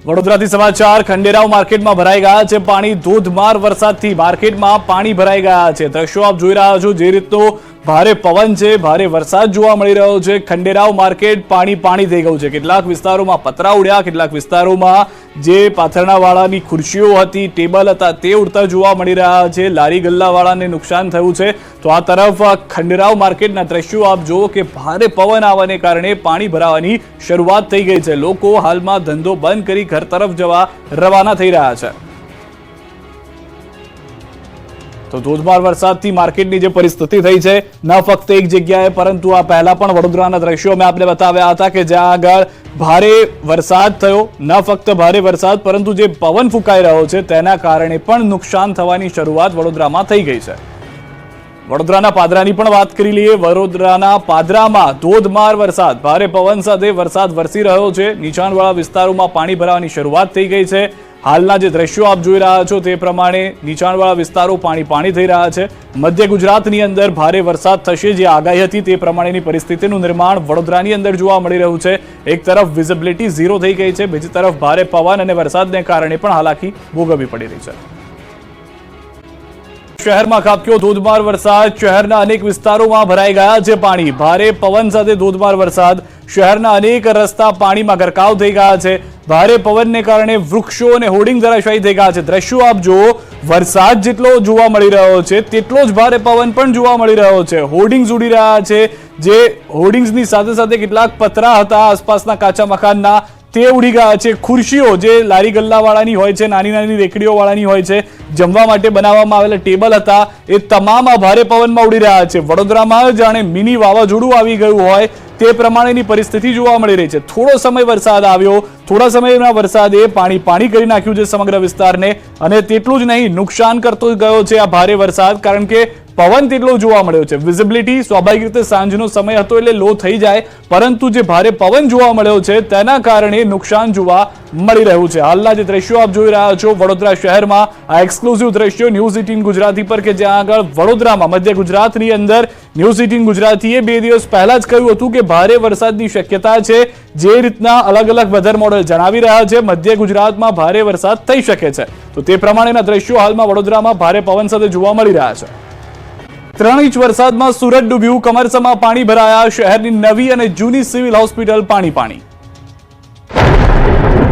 વડોદરાથી સમાચાર ખંડેરાવ માર્કેટમાં ભરાઈ ગયા છે પાણી। ધોધમાર વરસાદથી માર્કેટમાં પાણી ભરાઈ ગયા છે। દ્રશ્યો આપ જોઈ રહ્યા છો, જે રીતનો ભારે પવન છે, ભારે વરસાદ જોવા મળી રહ્યો છે। ખંડેરાવ માર્કેટ પાણી થઈ ગયું છે। કેટલાક વિસ્તારોમાં પતરા ઉડ્યા, કેટલાક વિસ્તારોમાં જે પાથરણાવાળાની ખુરશીઓ હતી, ટેબલ હતા, તે ઉડતા જોવા મળી રહ્યા છે। લારી ગલ્લાવાળાને નુકસાન થયું છે। તો આ તરફ ખંડેરાવ માર્કેટના દ્રશ્યો આપ જુઓ કે ભારે પવન આવવાને કારણે પાણી ભરાવાની શરૂઆત થઈ ગઈ છે। લોકો હાલમાં ધંધો બંધ કરી ઘર તરફ જવા રવાના થઈ રહ્યા છે। તો ધોધમાર વરસાદથી માર્કેટની જે પરિસ્થિતિ થઈ છે, ન ફક્ત એક જગ્યાએ પરંતુ આ પહેલા પણ વડોદરાના દ્રશ્યો મેં આપને બતાવ્યા હતા કે જ્યાં આગળ ભારે વરસાદ થયો। ન ફક્ત ભારે વરસાદ પરંતુ જે પવન ફૂંકાઈ રહ્યો છે તેના કારણે પણ નુકસાન થવાની શરૂઆત વડોદરામાં થઈ ગઈ છે। વડોદરાના પાદરાની પણ વાત કરી લઈએ। વડોદરાના પાદરામાં ધોધમાર વરસાદ, ભારે પવન સાથે વરસાદ વરસી રહ્યો છે। નીચાણવાળા વિસ્તારોમાં પાણી ભરાવાની શરૂઆત થઈ ગઈ છે। હાલના જે દ્રશ્યો આપ જોઈ રહ્યા છો તે પ્રમાણે નીચાણવાળા વિસ્તારો પાણી થઈ રહ્યા છે। મધ્ય ગુજરાતની અંદર ભારે વરસાદ થશે, જે આગાહી હતી તે પ્રમાણેની પરિસ્થિતિનું નિર્માણ વડોદરાની અંદર જોવા મળી રહ્યું છે। એક તરફ વિઝિબિલિટી ઝીરો થઈ ગઈ છે, બીજી તરફ ભારે પવન અને વરસાદને કારણે પણ હાલાકી ભોગવવી પડી રહી છે। શહેરમાં ખાબક્યો ધોધમાર વરસાદ, શહેરના અનેક વિસ્તારોમાં ભરાઈ ગયા છે પાણી। ભારે પવન સાથે ધોધમાર વરસાદ, શહેરના અનેક રસ્તા પાણીમાં ગરકાવ થઈ ગયા છે। ભારે પવનને કારણે વૃક્ષો અને હોર્ડિંગ ધરાશાયી થઈ ગયા છે। દ્રશ્યો આપ જુઓ, વરસાદ જેટલો જોવા મળી રહ્યો છે તેટલો જ ભારે પવન પણ જોવા મળી રહ્યો છે। હોર્ડિંગ્સ ઉડી રહ્યા છે, જે હોર્ડિંગ્સની સાથે સાથે કેટલાક પતરા હતા આસપાસના કાચા મકાનના, તે ઉડી ગયા છે। ખુરશીઓ જે લારી ગલ્લાવાળાની હોય છે, નાની નાની રેકડીઓ વાળાની હોય છે, જમવા માટે બનાવવામાં આવેલા ટેબલ હતા, એ તમામ આ ભારે પવનમાં ઉડી રહ્યા છે। વડોદરામાં જાણે મિની વાવાઝોડું આવી ગયું હોય તે પ્રમાણેની પરિસ્થિતિ જોવા મળી રહી છે। થોડો સમય વરસાદ આવ્યો, થોડા સમયના વરસાદે પાણી કરી નાખ્યું છે સમગ્ર વિસ્તારને, અને તેટલું જ નહીં, નુકસાન કરતો ગયો છે આ ભારે વરસાદ, કારણ કે પવન તેટલો જોવા મળ્યો છે। વિઝિબિલિટી સ્વાભાવિક રીતે સાંજનો સમય હતો એટલે લો થઈ જાય, પરંતુ જે ભારે પવન જોવા મળ્યો છે તેના કારણે નુકસાન જોવા મળી રહ્યું છે। હાલના જે દ્રશ્યો આપ જોઈ રહ્યા છો વડોદરા શહેરમાં, આ એક્સક્લુઝિવ દ્રશ્યો ન્યૂઝ 18 ગુજરાતી પર, કે જ્યાં આગળ વડોદરામાં મધ્ય ગુજરાતની અંદર ન્યૂઝ 18 ગુજરાતીએ 2 દિવસ પહેલા જ કહ્યું હતું કે ભારે વરસાદની શક્યતા છે। જે રીતના અલગ અલગ વેધર મોડેલ જણાવી રહ્યા છે, મધ્ય ગુજરાતમાં ભારે વરસાદ થઈ શકે છે। તો તે પ્રમાણેના દ્રશ્યો હાલમાં વડોદરામાં ભારે પવન સાથે જોવા મળી રહ્યા છે। 3 ઇંચ વરસાદમાં સુરત ડૂબ્યું, કમરસમાં પાણી ભરાયા, શહેરની નવી અને જૂની સિવિલ હોસ્પિટલ પાણી।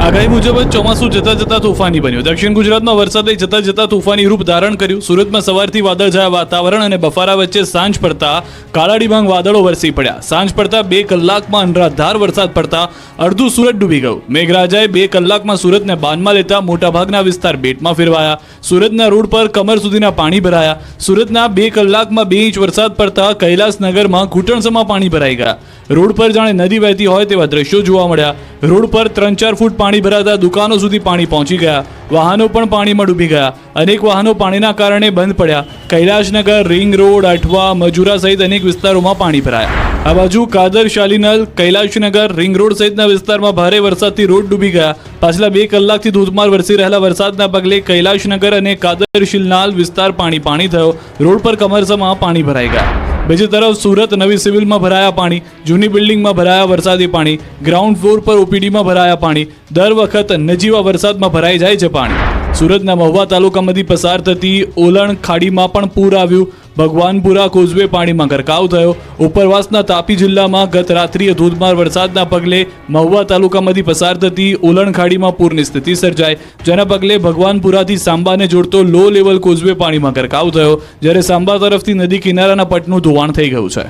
આગાહી મુજબ ચોમાસું જતા જતા તોફાની બન્યું। દક્ષિણ ગુજરાતમાં વરસાદે જતા જતા તોફાની રૂપ ધારણ કર્યું। સુરતમાં સવારથી વાદળછાયા વાતાવરણ અને બફારા વચ્ચે સાંજ પડતા કાળા ડિબાંગ વાદળો વરસી પડ્યા। સાંજ પડતા 2 કલાકમાં અનરાધાર વરસાદ પડતા અડધું સુરત ડૂબી ગયું। મેઘરાજાએ 2 કલાકમાં સુરતને બાનમાં લેતા મોટાભાગના વિસ્તાર બેટમાં ફેરવાયા। સુરતના રોડ પર કમર સુધીના પાણી ભરાયા। સુરતના 2 કલાકમાં 2 ઇંચ વરસાદ પડતા કૈલાસનગરમાં ઘૂંટણસમાં પાણી ભરાઈ ગયા। રોડ પર જાણે નદી વહેતી હોય તેવા દ્રશ્યો જોવા મળ્યા। રોડ પર 3-4 ફૂટ પાણી ભરાતા દુકાનો સુધી પાણી પહોંચી ગયા। વાહનો પણ પાણીમાં ડૂબી ગયા। અનેક વાહનો પાણીના કારણે બંધ પડ્યા। કૈલાસનગર, રિંગ રોડ, અઠવા, મજુરા સહિત અનેક વિસ્તારોમાં પાણી ભરાયા। આ બાજુ કાદર, શાલીનલ, કૈલાસનગર, રિંગ રોડ સહિતના વિસ્તારમાં ભારે વરસાદથી રોડ ડૂબી ગયા। પાછલા 2 કલાકથી ધોધમાર વરસી રહેલા વરસાદના પગલે કૈલાસનગર અને કાદર શિલનાલ વિસ્તાર પાણી થયો। રોડ પર કમરસમાં પાણી ભરાઈ ગયા। બીજી તરફ સુરત નવી સિવિલમાં ભરાયા પાણી, જૂની બિલ્ડિંગમાં ભરાયા વરસાદી પાણી, ગ્રાઉન્ડ ફ્લોર પર ઓપીડીમાં ભરાયા પાણી। દર વખત નજીવા વરસાદમાં ભરાઈ જાય છે પાણી। સુરતના મહુવા તાલુકામાંથી પસાર થતી ઓલણ ખાડીમાં પણ પૂર આવ્યું। ભગવાનપુરા કોઝવે પાણીમાં ગરકાવ થયો। ઉપરવાસના તાપી જિલ્લામાં ગત રાત્રિએ ધોધમાર વરસાદના પગલે મહુવા તાલુકામાંથી પસાર થતી ઓલણ ખાડીમાં પૂરની સ્થિતિ સર્જાઈ, જેના પગલે ભગવાનપુરાથી સાંબાને જોડતો લો લેવલ કોઝવે પાણીમાં ગરકાવ થયો, જ્યારે સાંબા તરફથી નદી કિનારાના પટનું ધોવાણ થઈ ગયું છે।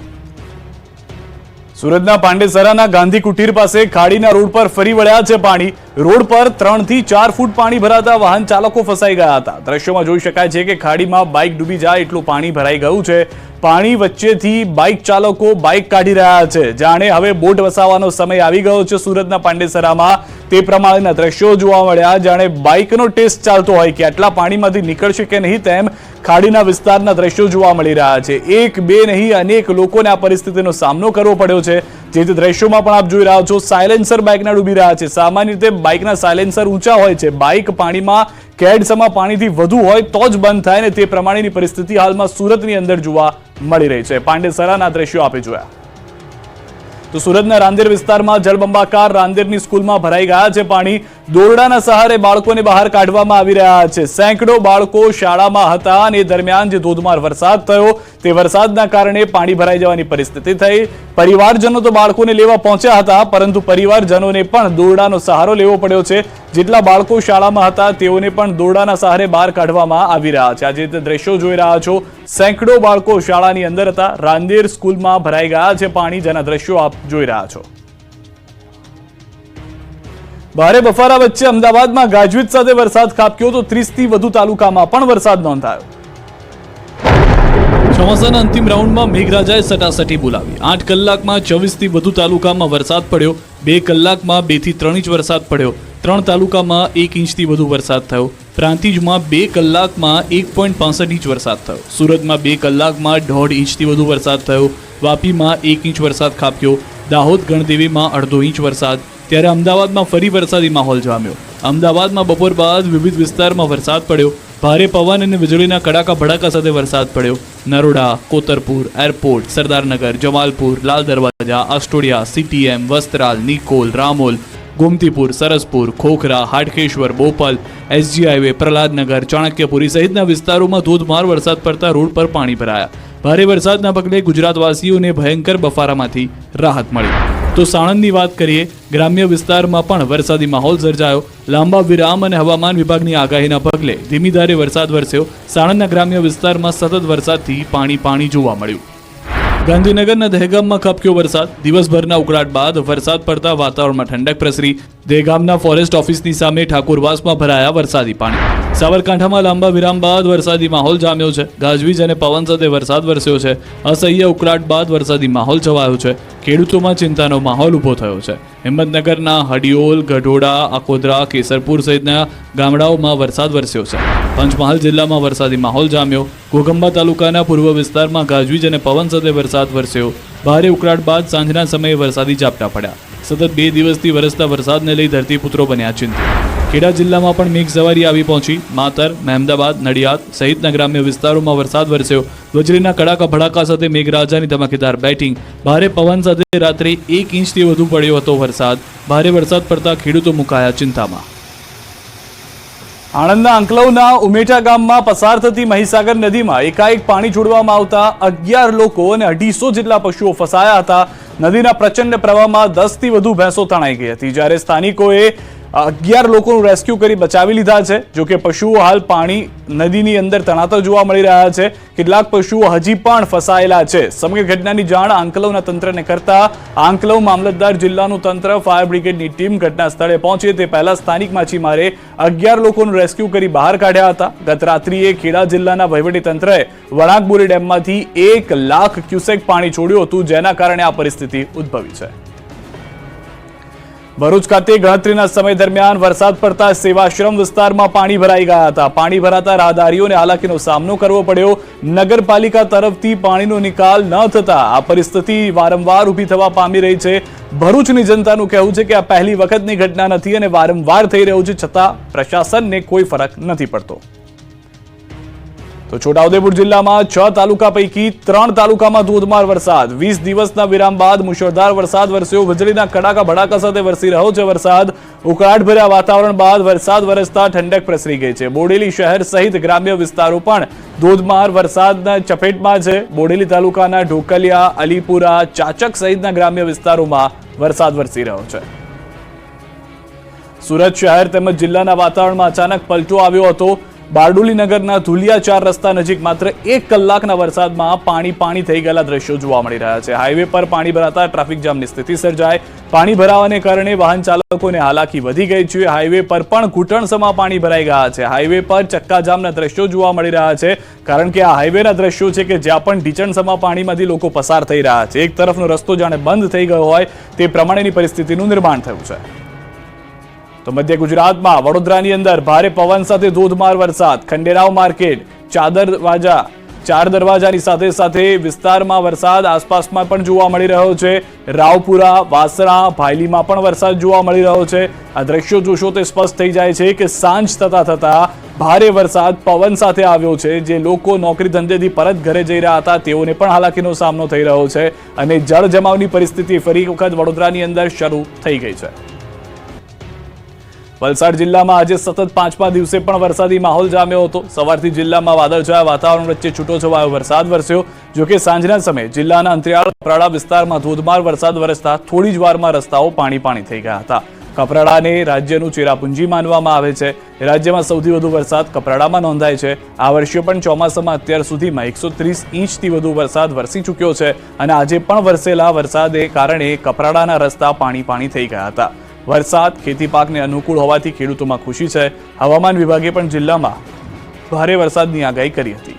સુરતના પાંડેસરાના ગાંધી કુટીર પાસે ખાડીના રોડ પર ફરી વળ્યા છે પાણી। રોડ પર 3 થી 4 ફૂટ પાણી ભરાતા વાહન ચાલકો ફસાઈ ગયા હતા। દ્રશ્યોમાં જોઈ શકાય છે કે ખાડીમાં બાઇક ડૂબી જાય એટલું પાણી ભરાઈ ગયું છે। પાણી વચ્ચેથી બાઇક ચાલકો બાઇક કાઢી રહ્યા છે, જાણે હવે બોટ વસાવવાનો સમય આવી ગયો છે સુરતના પાંડેસરામાં। તે પ્રમાણેના દ્રશ્યો જોવા મળ્યા, જાણે બાઇકનો ટેસ્ટ ચાલતો હોય કે આટલા પાણીમાંથી નીકળશે કે નહીં, તેમ ખાડીના વિસ્તારના દ્રશ્યો જોવા મળી રહ્યા છે। 1, 2 નહીં, અનેક લોકોને આ પરિસ્થિતિનો સામનો કરવો પડ્યો છે। જે દ્રશ્યોમાં પણ આપ જોઈ રહ્યા છો, સાયલેન્સર બાઇકના ડૂબી રહ્યા છે। સામાન્ય રીતે બાઇકના સાયલેન્સર ઊંચા હોય છે, બાઇક પાણીમાં કેડસમાં પાણીથી વધુ હોય તો જ બંધ થાય ને તે પ્રમાણેની પરિસ્થિતિ હાલમાં સુરતની અંદર જોવા મળી રહી છે। પાંડેસરાના દ્રશ્યો આપે જોયા। તો સુરતના રાંદેર વિસ્તારમાં જળબંબાકાર રાંદેરની સ્કૂલમાં ભરાઈ ગયા છે પાણી. દોરડાના સહારે બાળકોને બહાર કાઢવામાં આવી રહ્યા છે. સેંકડો બાળકો શાળામાં હતા અને એ દરમિયાન જે ધોધમાર વરસાદ થયો તે વરસાદના કારણે પાણી ભરાઈ જવાની પરિસ્થિતિ થઈ. પરિવારજનો તો બાળકોને લેવા પહોંચ્યા હતા, પરંતુ પરિવારજનોને પણ દોરડાનો સહારો લેવો પડ્યો છે. જેટલા બાળકો શાળામાં હતા તેઓને પણ દોરડાના સહારે બહાર કાઢવામાં આવી રહ્યા છે. આજે તે દ્રશ્યો જોઈ રહ્યા છો, સેંકડો બાળકો શાળાની અંદર હતા. રાંદેર સ્કૂલમાં ભરાઈ ગયા છે પાણી, જેના દ્રશ્યો આપ જોઈ રહ્યા છો. ભારે બફારા વચ્ચે અમદાવાદમાં ગાજવીજ સાથે વરસાદ ખાબક્યો તો 30 થી વધુ તાલુકામાં પણ વરસાદ નોંધાયો. ચોમાસાના અંતિમ રાઉન્ડમાં મેઘરાજાએ સટાસટી બોલાવી. 8 કલાકમાં 24 થી વધુ તાલુકામાં વરસાદ પડ્યો. 2 કલાકમાં 2 થી 3 ઇંચ વરસાદ પડ્યો. 3 તાલુકામાં 1 ઇંચથી વધુ વરસાદ થયો. પ્રાંતિજમાં 2 કલાકમાં 1.65 ઇંચ વરસાદ થયો. સુરતમાં 2 કલાકમાં 1.5 ઇંચથી વધુ વરસાદ થયો. વાપીમાં 1 ઇંચ વરસાદ ખાબક્યો. દાહોદ ગણદેવીમાં 1/2 ઇંચ વરસાદ. ત્યારે અમદાવાદમાં ફરી વરસાદી માહોલ જામ્યો. અમદાવાદમાં બપોર બાદ વિવિધ વિસ્તારમાં વરસાદ પડ્યો. ભારે પવન અને વીજળીના કડાકા ભડાકા સાથે વરસાદ પડ્યો. Naroda, Kotarpur, airport, Sardarnagar, Jamalpur, Lal Darwaja, Astodia, CTM, Vastral, Nikol, Ramol, Gomtipur, Saraspur, Khokhra, Hatkeshwar, Bopal, SG highway, Prahlad Nagar, Chanakyapuri સહિતના વિસ્તારોમાં ધોધમાર વરસાદ પડતા રોડ પર પાણી ભરાયા. ભારે વરસાદના પગલે ગુજરાતવાસીઓને ભયંકર બફારામાંથી રાહત મળી. તો સાણંદની વાત કરીએ, ગ્રામ્ય વિસ્તારમાં પણ વરસાદી માહોલ સર્જાયો. લાંબા વિરામ અને હવામાન વિભાગની આગાહીના પગલે ધીમી ધારે વરસાદ વરસ્યો. સાણંદના ગ્રામ્ય વિસ્તારમાં સતત વરસાદથી પાણી જોવા મળ્યું. ગાંધીનગરના દહેગામમાં ખાબક્યો વરસાદ. દિવસભરના ઉકળાટ બાદ વરસાદ પડતા વાતાવરણમાં ઠંડક પ્રસરી. દહેગામના ફોરેસ્ટ ઓફિસની સામે ઠાકોરવાસમાં ભરાયા વરસાદી પાણી. સાબરકાંઠામાં લાંબા વિરામ બાદ વરસાદી માહોલ જામ્યો છે. ગાજવીજ અને પવન સાથે વરસાદ વરસ્યો છે. અસહ્ય ઉકળાટ બાદ વરસાદી માહોલ છવાયો છે. ખેડૂતોમાં ચિંતાનો માહોલ ઊભો થયો છે. હિંમતનગરના હડિયોલ, ગઢોડા, અકોદરા, કેસરપુર સહિતના ગામડાઓમાં વરસાદ વરસ્યો છે. પંચમહાલ જિલ્લામાં વરસાદી માહોલ જામ્યો. ઘોઘંબા તાલુકાના પૂર્વ વિસ્તારમાં ગાજવીજ અને પવન સાથે વરસાદ વરસ્યો. ભારે ઉકળાટ બાદ સાંજના સમયે વરસાદી ઝાપટા પડ્યા. સતત 2 દિવસથી વરસતા વરસાદને લઈ ધરતીપુત્રો બન્યા ચિંતિત. ખેડા જિલ્લામાં પણ મેઘસવારી આવી પહોંચી. માતર, મહેમદાબાદ, નડિયાદ સહિતના ગ્રામ્ય વિસ્તારોમાં વરસાદ વરસ્યો. વીજળીના કડાકા ભડાકા સાથે મેઘરાજાની ધમાકેદાર બેટિંગ. ભારે પવન સાથે રાત્રે 1 ઇંચથી વધુ પડ્યો હતો વરસાદ. ભારે વરસાદ પડતા ખેડૂતો મુકાયા ચિંતામાં. આણંદના અંકલવના ઉમેટા ગામમાં પસાર થતી મહીસાગર નદીમાં એકાએક પાણી છોડવામાં આવતા 11 લોકો અને 250 જેટલા પશુઓ ફસાયા હતા. નદીના પ્રચંડ પ્રવાહમાં 10 થી વધુ ભેંસો તણાઈ ગઈ હતી. જ્યારે સ્થાનિકોએ 11 લોકોનું રેસ્ક્યુ કરી બચાવી લીધા છે. જોકે પશુઓ હાલ પાણી નદીની અંદર તણાતા જોવા મળી રહ્યા છે. કેટલાક પશુઓ હજી પણ ફસાયેલા છે. સમગ્ર ઘટનાની જાણ આંકલવના તંત્રને કરતા આંકલવ મામલતદાર જિલ્લાનું તંત્ર, ફાયર બ્રિગેડની ટીમ ઘટના સ્થળે પહોંચે તે પહેલા સ્થાનિક માછીમારે 11 લોકોનું રેસ્ક્યુ કરી બહાર કાઢ્યા હતા. ગત રાત્રિએ ખેડા જિલ્લાના વહીવટીતંત્રએ વણાકબોરી ડેમમાંથી 1 લાખ ક્યુસેક પાણી છોડ્યું હતું, જેના કારણે આ પરિસ્થિતિ ઉદ્ભવી છે. ભરૂચ ખાતે ગણતરીના સમય દરમિયાન વરસાદ પડતા સેવાશ્રમ વિસ્તારમાં પાણી ભરાઈ ગયા હતા. પાણી ભરાતા રાહદારીઓને હાલાકીનો સામનો કરવો પડ્યો. નગરપાલિકા તરફથી પાણીનો નિકાલ ન થતા આ પરિસ્થિતિ વારંવાર ઊભી થવા પામી રહી છે. ભરૂચની જનતાનું કહેવું છે કે આ પહેલી વખતની ઘટના નથી અને વારંવાર થઈ રહ્યું છે, છતાં પ્રશાસનને કોઈ ફરક નથી પડતો. તો છોટાઉદેપુર જિલ્લામાં 6 તાલુકા પૈકી 3 તાલુકામાં ધોધમાર વરસાદ. 20 દિવસના વિરામ બાદ મુશળધાર વરસાદ વરસ્યો. વીજળીના કડાકા ભડાકા સાથે વરસી રહ્યો છે વરસાદ. ઉકળાટભર્યા વાતાવરણ બાદ વરસાદ વરસતા ઠંડક પ્રસરી ગઈ છે. બોડેલી શહેર સહિત ગ્રામ્ય વિસ્તારો પણ ધોધમાર વરસાદના ચપેટમાં છે. બોડેલી તાલુકાના ઢોકલિયા, અલીપુરા, ચાચક સહિતના ગ્રામ્ય વિસ્તારોમાં વરસાદ વરસી રહ્યો છે. સુરત શહેર તેમજ જિલ્લાના વાતાવરણમાં અચાનક પલટો આવ્યો હતો. બારડોલી નગરના ધુલિયા 4 રસ્તા નજીક માત્ર 1 કલાકના વરસાદમાં પાણી થઈ ગયેલા દ્રશ્યો જોવા મળી રહ્યા છે. હાઈવે પર પાણી ભરાતા ટ્રાફિક જામની સ્થિતિ સર્જાય. પાણી ભરાવાને કારણે વાહન ચાલકોને હાલાકી વધી ગઈ છે. હાઈવે પર પણ ઘૂંટણસમાં પાણી ભરાઈ ગયા છે. હાઈવે પર ચક્કાજામના દ્રશ્યો જોવા મળી રહ્યા છે, કારણ કે આ હાઈવેના દ્રશ્યો છે કે જ્યાં પણ ઢીચણસમાં પાણીમાંથી લોકો પસાર થઈ રહ્યા છે. એક તરફનો રસ્તો જાણે બંધ થઈ ગયો હોય તે પ્રમાણેની પરિસ્થિતિનું નિર્માણ થયું છે. તો મધ્ય ગુજરાતમાં વડોદરાની અંદર ભારે પવન સાથે ધોધમાર વરસાદ. ખંડેરાવ માર્કેટ, ચાર દરવાજાની સાથે વિસ્તારમાં વરસાદ આસપાસમાં પણ જોવા મળી રહ્યો છે. રાવપુરા, વાસણા, ભાયલીમાં પણ વરસાદ જોવા મળી રહ્યો છે. આ દ્રશ્યો જોશો તો સ્પષ્ટ થઈ જાય છે કે સાંજ થતા ભારે વરસાદ પવન સાથે આવ્યો છે, જે લોકો નોકરી ધંધેથી પરત ઘરે જઈ રહ્યા હતા તેઓને પણ હાલાકીનો સામનો થઈ રહ્યો છે અને જળ જમાવની પરિસ્થિતિ ફરી વખત વડોદરાની અંદર શરૂ થઈ ગઈ છે. વલસાડ જિલ્લામાં આજે સતત 5મા દિવસે પણ વરસાદી માહોલ જામ્યો હતો. સવારથી જિલ્લામાં વાદળછાયા વાતાવરણ વચ્ચે છૂટોછવાયો વરસાદ વરસ્યો. જોકે સાંજના સમયે જિલ્લાના અંતરિયાળ કપરાડા વિસ્તારમાં ધોધમાર વરસાદ વરસતા થોડી જ વારમાં રસ્તાઓ પાણી થઈ ગયા હતા. કપરાડાને રાજ્યનું ચેરાપુંજી માનવામાં આવે છે. રાજ્યમાં સૌથી વધુ વરસાદ કપરાડામાં નોંધાય છે. આ વર્ષે પણ ચોમાસામાં અત્યાર સુધીમાં 130 ઇંચથી વધુ વરસાદ વરસી ચૂક્યો છે અને આજે પણ વરસેલા વરસાદે કારણે કપરાડાના રસ્તા પાણી થઈ ગયા હતા. વરસાદ ખેતી પાકને અનુકૂળ હોવાથી ખેડૂતોમાં ખુશી છે. હવામાન વિભાગે પણ જિલ્લામાં ભારે વરસાદની આગાહી કરી હતી.